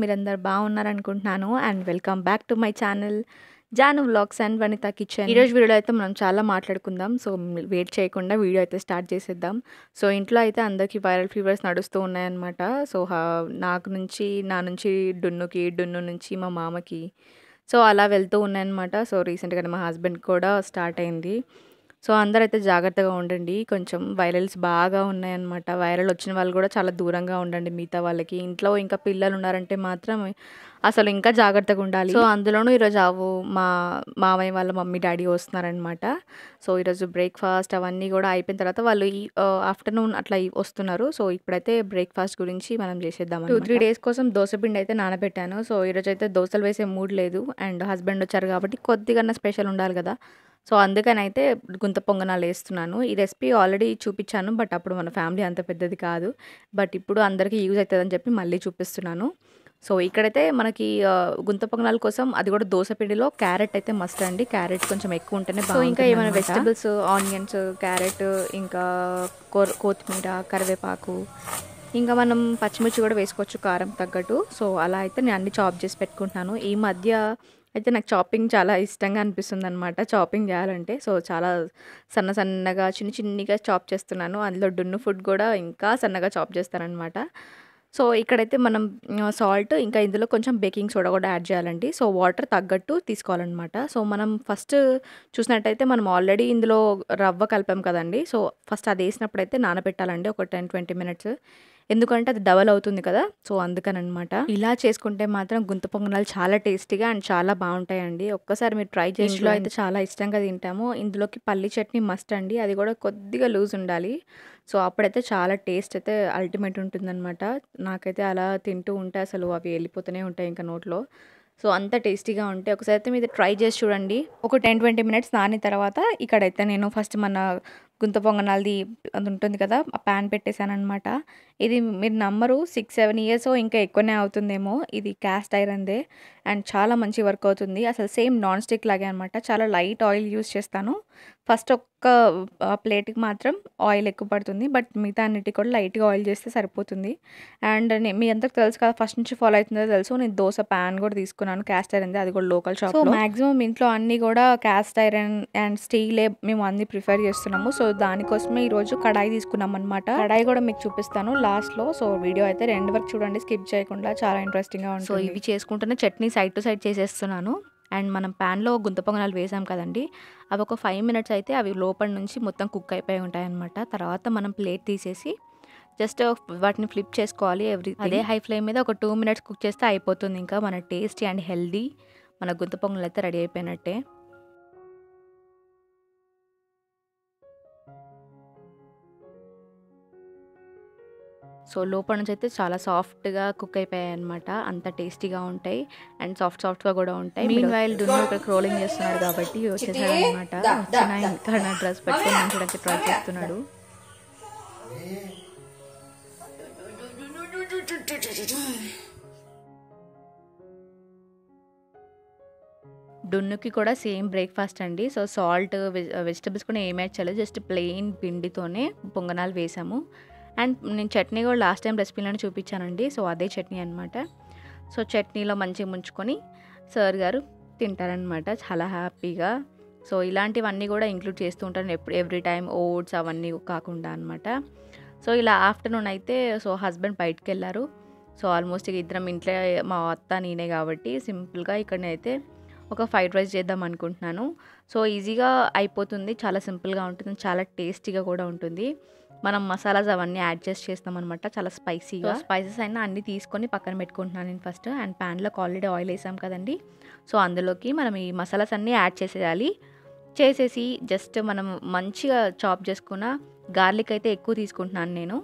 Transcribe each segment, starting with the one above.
మీరందరూ బాగున్నారనుకుంటున్నాను and welcome back to my channel Janu vlogs and Vanitha kitchen. ఈరోజు వీడియోలో అయితే మనం చాలా మాట్లాడుకుందాం. సో వెయిట్ చేయకుండా వీడియో అయితే స్టార్ట్ చేసేద్దాం. సో ఇంట్లో అయితే అందరికీ వైరల్ ఫీవర్స్ నడుస్తూ ఉన్నాయన్నమాట. సో నా నుంచి డున్నుకి, డున్ను నుంచి మా మామకి సో అలా వెళ్తూ ఉన్నాయన్నమాట. సో రీసెంట్గానే మా హస్బెండ్ కూడా స్టార్ట్ అయింది. సో అందరైతే జాగ్రత్తగా ఉండండి. కొంచెం వైరల్స్ బాగా ఉన్నాయన్నమాట. వైరల్ వచ్చిన వాళ్ళు కూడా చాలా దూరంగా ఉండండి మిగతా వాళ్ళకి. ఇంట్లో ఇంకా పిల్లలు ఉన్నారంటే మాత్రం అసలు ఇంకా జాగ్రత్తగా ఉండాలి. సో అందులోనూ ఈరోజు మా మామయ్య వాళ్ళ మమ్మీ డాడీ వస్తున్నారనమాట. సో ఈరోజు బ్రేక్ఫాస్ట్ అవన్నీ కూడా అయిపోయిన తర్వాత వాళ్ళు ఆఫ్టర్నూన్ అట్లా వస్తున్నారు. సో ఇప్పుడైతే బ్రేక్ఫాస్ట్ గురించి మనం చేసేద్దాం. 2-3 డేస్ కోసం దోశ పిండి అయితే నానబెట్టాను. సో ఈరోజు అయితే దోశలు వేసే మూడ్ లేదు అండ్ హస్బెండ్ వచ్చారు కాబట్టి కొద్దిగా స్పెషల్ ఉండాలి కదా. సో అందుకనైతే గుంత పొంగనాలు వేస్తున్నాను. ఈ రెసిపీ ఆల్రెడీ చూపించాను, బట్ అప్పుడు మన ఫ్యామిలీ అంత పెద్దది కాదు. బట్ ఇప్పుడు అందరికీ యూజ్ అవుతుందని చెప్పి మళ్ళీ చూపిస్తున్నాను. సో ఇక్కడైతే మనకి గుంత పొంగనాల కోసం అది కూడా దోశ పిండిలో క్యారెట్ అయితే మస్ట్ అండి. క్యారెట్ కొంచెం ఎక్కువ ఉంటేనే బాగుంటుంది. సో ఇంకా ఏమైనా వెజిటబుల్స్, ఆనియన్స్, క్యారెట్, ఇంకా కొత్తిమీర, కరివేపాకు, ఇంకా మనం పచ్చిమిర్చి కూడా వేసుకోవచ్చు కారం తగ్గట్టు. సో అలా అయితే నేను అన్ని చాప్ చేసి పెట్టుకుంటున్నాను. ఈ మధ్య అయితే నాకు చాపింగ్ చాలా ఇష్టంగా అనిపిస్తుంది అనమాట, చాపింగ్ చేయాలంటే. సో చాలా సన్నగా చిన్నగా చాప్ చేస్తున్నాను. అందులో డున్ను ఫుడ్ కూడా ఇంకా సన్నగా చాప్ చేస్తానమాట. సో ఇక్కడైతే మనం సాల్ట్, ఇంకా ఇందులో కొంచెం బేకింగ్ సోడా కూడా యాడ్ చేయాలండి. సో వాటర్ తగ్గట్టు తీసుకోవాలన్నమాట. సో మనం ఫస్ట్ చూసినట్టయితే మనం ఆల్రెడీ ఇందులో రవ్వ కలిపాం కదండి. సో ఫస్ట్ అది వేసినప్పుడైతే నానబెట్టాలండి ఒక 10-20 మినిట్స్. ఎందుకంటే అది డబల్ అవుతుంది కదా. సో అందుకనమాట ఇలా చేసుకుంటే మాత్రం గుంత పొంగనాలు చాలా టేస్టీగా అండ్ చాలా బాగుంటాయండి. ఒక్కసారి మీరు ట్రై చేసి. ఇంట్లో అయితే చాలా ఇష్టంగా తింటాము. ఇందులోకి పల్లి చట్నీ మస్ట్ అండి. అది కూడా కొద్దిగా లూజ్ ఉండాలి. సో అప్పుడైతే చాలా టేస్ట్ అయితే అల్టిమేట్ ఉంటుందన్నమాట. నాకైతే అలా తింటూ ఉంటే అసలు అవి వెళ్ళిపోతూనే ఉంటాయి ఇంకా నోట్లో. సో అంత టేస్టీగా ఉంటాయి. ఒకసారి అయితే మీరు ట్రై చేసి చూడండి. ఒక 10-20 మినిట్స్ నానిన తర్వాత ఇక్కడైతే నేను ఫస్ట్ మన గుంత పొంగనాలది అది ఉంటుంది కదా, ఆ ప్యాన్ పెట్టేశానమాట. ఇది మీరు నమ్మరు, 6-7 ఇయర్స్ ఇంకా ఎక్కువనే అవుతుందేమో. ఇది క్యాస్ట్ ఐరన్దే అండ్ చాలా మంచి వర్క్ అవుతుంది. అసలు సేమ్ నాన్ స్టిక్ లాగే అనమాట. చాలా లైట్ ఆయిల్ యూస్ చేస్తాను. ఫస్ట్ ఒక్క ప్లేట్కి మాత్రం ఆయిల్ ఎక్కువ పడుతుంది, బట్ మిగతా అన్నిటికి కూడా లైట్గా ఆయిల్ చేస్తే సరిపోతుంది. అండ్ మీ అందరికి తెలుసు కదా, ఫస్ట్ నుంచి ఫాలో అవుతుందో తెలుసు, నేను దోశ ప్యాన్ కూడా తీసుకున్నాను క్యాస్ట్ ఐరన్ది. అది కూడా లోకల్ షాప్. సో మాక్సిమం ఇంట్లో అన్నీ కూడా క్యాస్ట్ ఐరన్ అండ్ స్టీలే మేము అన్ని ప్రిఫర్ చేస్తున్నాము. సో దానికోసమే ఈరోజు కడాయి తీసుకున్నాం అనమాట. కడాయి కూడా మీకు చూపిస్తాను లాస్ట్లో. సో వీడియో అయితే ఎండ్ వరకు చూడండి, స్కిప్ చేయకుండా. చాలా ఇంట్రెస్టింగ్గా ఉంటుంది. సో ఇవి చేసుకుంటూనే చట్నీ సైడ్ టు సైడ్ చేసేస్తున్నాను. అండ్ మనం ప్యాన్లో గుంత పొంగనాలు వేసాం కదండి, అవి ఒక 5 మినిట్స్ అయితే అవి లోపల నుంచి మొత్తం కుక్ అయిపోయి ఉంటాయన్నమాట. తర్వాత మనం ప్లేట్ తీసేసి జస్ట్ వాటిని ఫ్లిప్ చేసుకోవాలి. అదే హై ఫ్లేమ్ మీద ఒక 2 మినిట్స్ కుక్ చేస్తే అయిపోతుంది. ఇంకా మన టేస్టీ అండ్ హెల్దీ మన గుంత పొంగనాలు అయితే రెడీ అయిపోయినట్టే. సో లోపల నుంచి అయితే చాలా సాఫ్ట్గా కుక్ అయిపోయాయి అనమాట. అంత టేస్టీగా ఉంటాయి అండ్ సాఫ్ట్గా కూడా ఉంటాయి. మీన్ వైల్ డున్ను ఇక్కడ క్రోలింగ్ చేస్తున్నాడు కాబట్టి వచ్చేసాడు అనమాట. వచ్చిన ఇంకా నా డ్రెస్ పెట్టుకొని మంచడానికి ట్రై చేస్తున్నాడు. డున్నుకి కూడా సేమ్ బ్రేక్ఫాస్ట్ అండి. సో సాల్ట్, వెజిటబుల్స్ కూడా ఏం యాడ్ చేయలేదు, జస్ట్ ప్లెయిన్ పిండితోనే పొంగనాలు వేసాము. అండ్ నేను చట్నీ కూడా లాస్ట్ టైం రెసిపీలోనే చూపించానండి. సో అదే చట్నీ అనమాట. సో చట్నీలో మంచిగా ముంచుకొని సార్ గారు తింటారనమాట చాలా హ్యాపీగా. సో ఇలాంటివన్నీ కూడా ఇంక్లూడ్ చేస్తూ ఉంటాను ఎవ్రీ టైం, ఓట్స్ అవన్నీ కాకుండా అనమాట. సో ఇలా ఆఫ్టర్నూన్ అయితే సో హస్బెండ్ బయటకు వెళ్ళారు. సో ఆల్మోస్ట్ ఇద్దరం ఇంట్లో, మా అత్త నేనే కాబట్టి సింపుల్గా ఇక్కడనైతే ఒక ఫ్రైడ్ రైస్ చేద్దాం అనుకుంటున్నాను. సో ఈజీగా అయిపోతుంది, చాలా సింపుల్గా ఉంటుంది, చాలా టేస్టీగా కూడా ఉంటుంది. మనం మసాలాస్ అవన్నీ యాడ్ చేస్తాం అనమాట, చాలా స్పైసీగా. స్పైసెస్ అయినా అన్నీ తీసుకొని పక్కన పెట్టుకుంటున్నాను నేను ఫస్ట్. అండ్ ప్యాన్లోకి ఆల్రెడీ ఆయిల్ వేసాం కదండి. సో అందులోకి మనం ఈ మసాలాస్ అన్నీ యాడ్ చేసేయాలి. చేసేసి జస్ట్ మనం మంచిగా చాప్ చేసుకున్న గార్లిక్ అయితే ఎక్కువ తీసుకుంటున్నాను నేను.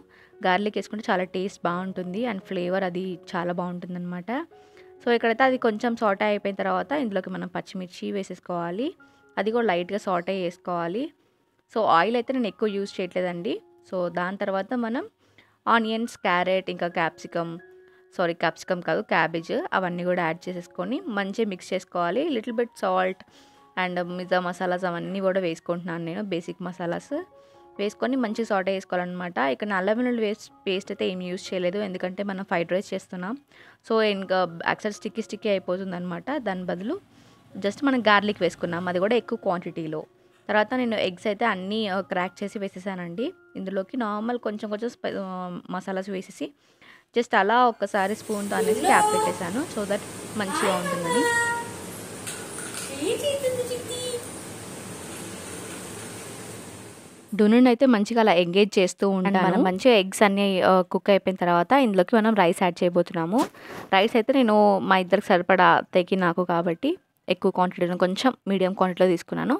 గార్లిక్ వేసుకుంటే చాలా టేస్ట్ బాగుంటుంది అండ్ ఫ్లేవర్ అది చాలా బాగుంటుంది అనమాట. సో ఇక్కడైతే అది కొంచెం సాటే అయిపోయిన తర్వాత ఇందులోకి మనం పచ్చిమిర్చి వేసేసుకోవాలి. అది కూడా లైట్గా సాటే వేసుకోవాలి. సో ఆయిల్ అయితే నేను ఎక్కువ యూజ్ చేయట్లేదండి. సో దాని తర్వాత మనం ఆనియన్స్, క్యారెట్, ఇంకా క్యాప్సికమ్ కాదు క్యాబేజ్, అవన్నీ కూడా యాడ్ చేసేసుకొని మంచిగా మిక్స్ చేసుకోవాలి. లిటిల్ బిట్ సాల్ట్ అండ్ మిగతా మసాలాస్ అవన్నీ కూడా వేసుకుంటున్నాను నేను, బేసిక్ మసాలాస్. వేసుకొని మంచి సాటే చేసుకోవాలన్నమాట. ఇక్కడ అల్లం వెల్లుల్లి పేస్ట్ అయితే ఏం యూజ్ చేయలేదు, ఎందుకంటే మనం ఫ్రైడ్ రైస్ చేస్తున్నాం. సో ఇంకా యాక్చువల్ స్టిక్కీ అయిపోతుందన్నమాట. దాని బదులు జస్ట్ మనం గార్లిక్ వేసుకున్నాం, అది కూడా ఎక్కువ క్వాంటిటీలో. తర్వాత నేను ఎగ్స్ అయితే అన్నీ క్రాక్ చేసి వేసేసానండి. ఇందులోకి నార్మల్ కొంచెం మసాలాస్ వేసేసి జస్ట్ అలా ఒక్కసారి స్పూన్తో అనేసి క్యాప్ పెట్టేశాను, సో దట్ మంచిగా ఉంటుందని. డూనుని అయితే మంచిగా అలా ఎంగేజ్ చేస్తూ ఉంటాను. మనం మంచిగా ఎగ్స్ అన్నీ కుక్ అయిపోయిన తర్వాత ఇందులోకి మనం రైస్ యాడ్ చేయబోతున్నాము. రైస్ అయితే నేను మా ఇద్దరికి సరిపడా అత్తయ్యకి నాకు కాబట్టి ఎక్కువ క్వాంటిటీలో కొంచెం మీడియం క్వాంటిటీలో తీసుకున్నాను.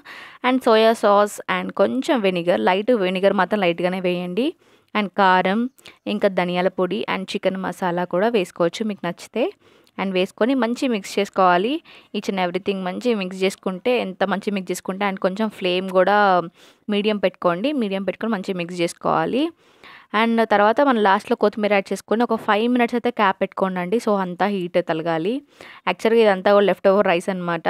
అండ్ సోయా సాస్ అండ్ కొంచెం వెనిగర్ మాత్రం లైట్గానే వేయండి. అండ్ కారం, ఇంకా ధనియాల పొడి అండ్ చికెన్ మసాలా కూడా వేసుకోవచ్చు మీకు నచ్చితే. అండ్ వేసుకొని మంచి మిక్స్ చేసుకోవాలి. ఈచ్ అండ్ ఎవ్రీథింగ్ మంచి మిక్స్ చేసుకుంటే, ఎంత మంచి మిక్స్ చేసుకుంటే, అండ్ కొంచెం ఫ్లేమ్ కూడా మీడియం పెట్టుకొని మంచిగా మిక్స్ చేసుకోవాలి. అండ్ తర్వాత మనం లాస్ట్లో కొత్తిమీర యాడ్ చేసుకొని ఒక 5 minutes అయితే క్యాప్ పెట్టుకోండి. సో అంతా హీట్ తలగాలి. యాక్చువల్గా ఇదంతా కూడా లెఫ్ట్ ఓవర్ రైస్ అనమాట.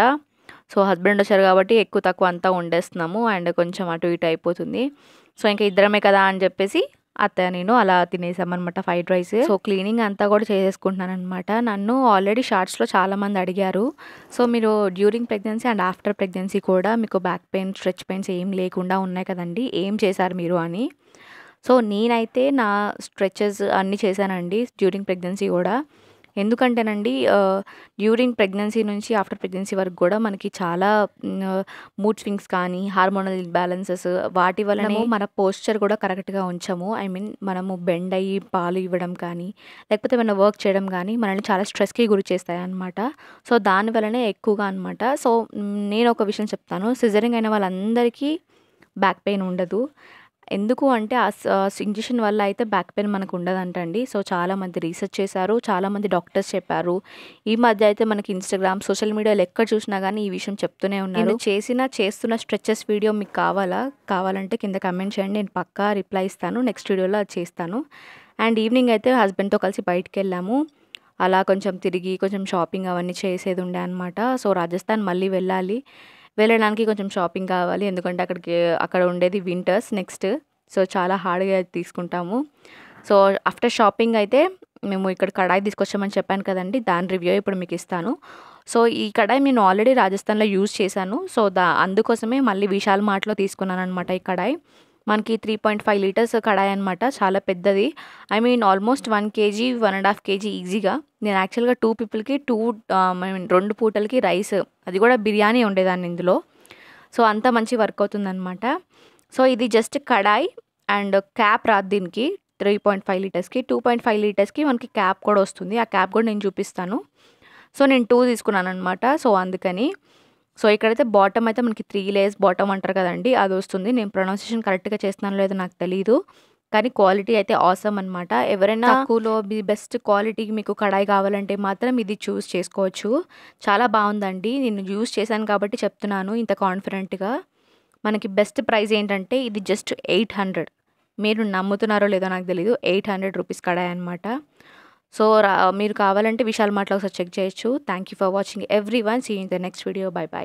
సో హస్బెండ్ వచ్చారు కాబట్టి ఎక్కువ తక్కువ అంతా వండేస్తున్నాము, అండ్ కొంచెం అటు ఇటు అయిపోతుంది. సో ఇంకా ఇద్దరమే కదా అని చెప్పేసి అత్తయ్య నేను అలా తినేసామన్నమాట ఫ్రైడ్ రైస్. సో క్లీనింగ్ అంతా కూడా చేసేసుకుంటున్నాను అనమాట. నన్ను ఆల్రెడీ షార్ట్స్లో చాలామంది అడిగారు, సో మీరు during pregnancy and after pregnancy కూడా మీకు బ్యాక్ పెయిన్, స్ట్రెచ్ పెయిన్స్ ఏం లేకుండా ఉన్నాయి కదండి, ఏం చేశారు మీరు అని. సో నేనైతే నా స్ట్రెచెస్ అన్నీ చేశానండి డ్యూరింగ్ ప్రెగ్నెన్సీ కూడా. ఎందుకంటేనండి డ్యూరింగ్ ప్రెగ్నెన్సీ నుంచి ఆఫ్టర్ ప్రెగ్నెన్సీ వరకు కూడా మనకి చాలా మూడ్ స్వింగ్స్ కానీ, హార్మోనల్ ఇంబ్యాలెన్సెస్, వాటి వల్లనే మన పోస్చర్ కూడా కరెక్ట్గా ఉంచము. మనము బెండ్ అయ్యి పాలు ఇవ్వడం కానీ, లేకపోతే ఏమైనా వర్క్ చేయడం కానీ మనల్ని చాలా స్ట్రెస్కి గురి చేస్తాయి అన్నమాట. సో దానివల్లనే ఎక్కువగా అనమాట. సో నేను ఒక విషయం చెప్తాను, సిజరింగ్ అయిన వాళ్ళందరికీ బ్యాక్ పెయిన్ ఉండదు. ఎందుకు అంటే ఇంజెక్షన్ వల్ల అయితే బ్యాక్ పెయిన్ మనకు ఉండదంటండి. సో చాలామంది రీసెర్చ్ చేశారు, చాలామంది డాక్టర్స్ చెప్పారు. ఈ మధ్య అయితే మనకి ఇన్స్టాగ్రామ్, సోషల్ మీడియాలో ఎక్కడ చూసినా కానీ ఈ విషయం చెప్తూనే ఉన్నారు. చేస్తున్న స్ట్రెచెస్ వీడియో మీకు కావాలంటే కింద కమెంట్ చేయండి, నేను పక్కా రిప్లై ఇస్తాను. నెక్స్ట్ వీడియోలో అది చేస్తాను. అండ్ ఈవినింగ్ అయితే హస్బెండ్తో కలిసి బయటికి వెళ్ళాము. అలా కొంచెం తిరిగి కొంచెం షాపింగ్ అవన్నీ చేసేది ఉండే అనమాట. సో రాజస్థాన్ మళ్ళీ వెళ్ళడానికి కొంచెం షాపింగ్ కావాలి, ఎందుకంటే అక్కడ ఉండేది వింటర్స్ నెక్స్ట్. సో చాలా హార్డ్గా తీసుకుంటాము. సో ఆఫ్టర్ షాపింగ్ అయితే మేము ఇక్కడ కడాయి తీసుకొచ్చామని చెప్పాను కదండి, దాని రివ్యూ ఇప్పుడు మీకు ఇస్తాను. సో ఈ కడాయి నేను ఆల్రెడీ రాజస్థాన్లో యూజ్ చేశాను. సో అందుకోసమే మళ్ళీ విశాల్ మార్ట్లో తీసుకున్నాను అనమాట. ఈ కడాయి మనకి 3.5 liters కడాయి అనమాట, చాలా పెద్దది. ఆల్మోస్ట్ 1 kg, 1.5 kg ఈజీగా. నేను యాక్చువల్గా 2 peopleకి 2 పూటలకి రైస్, అది కూడా బిర్యానీ ఉండేదాన్ని ఇందులో. సో అంత మంచి వర్క్ అవుతుందన్నమాట. సో ఇది జస్ట్ కడాయి అండ్ క్యాప్ రాదు దీనికి. 3.5 litersకి, 2.5 litersకి మనకి క్యాప్ కూడా వస్తుంది. ఆ క్యాప్ కూడా నేను చూపిస్తాను. సో నేను 2 తీసుకున్నాను అనమాట. సో అందుకని సో ఇక్కడైతే బాటమ్ అయితే మనకి 3 layers బాటమ్ అంటారు కదండి, అది వస్తుంది. నేను ప్రొనౌన్సియేషన్ కరెక్ట్గా చేస్తున్నాను లేదో నాకు తెలీదు, కానీ క్వాలిటీ అయితే ఆసమ్ అనమాట. ఎవరైనా తక్కువలో బెస్ట్ క్వాలిటీకి మీకు కడాయి కావాలంటే మాత్రం ఇది చూస్ చేసుకోవచ్చు. చాలా బాగుందండి, నేను యూస్ చేశాను కాబట్టి చెప్తున్నాను ఇంత కాన్ఫిడెంట్గా. మనకి బెస్ట్ ప్రైస్ ఏంటంటే ఇది జస్ట్ 800. మీరు నమ్ముతున్నారో లేదో నాకు తెలీదు, 800 rupees కడాయి అనమాట. సో మీరు కావాలంటే విశాల్ మార్ట్లో ఒకసారి చెక్ చేయొచ్చు. Thank you for watching everyone. See you in the next video. Bye by.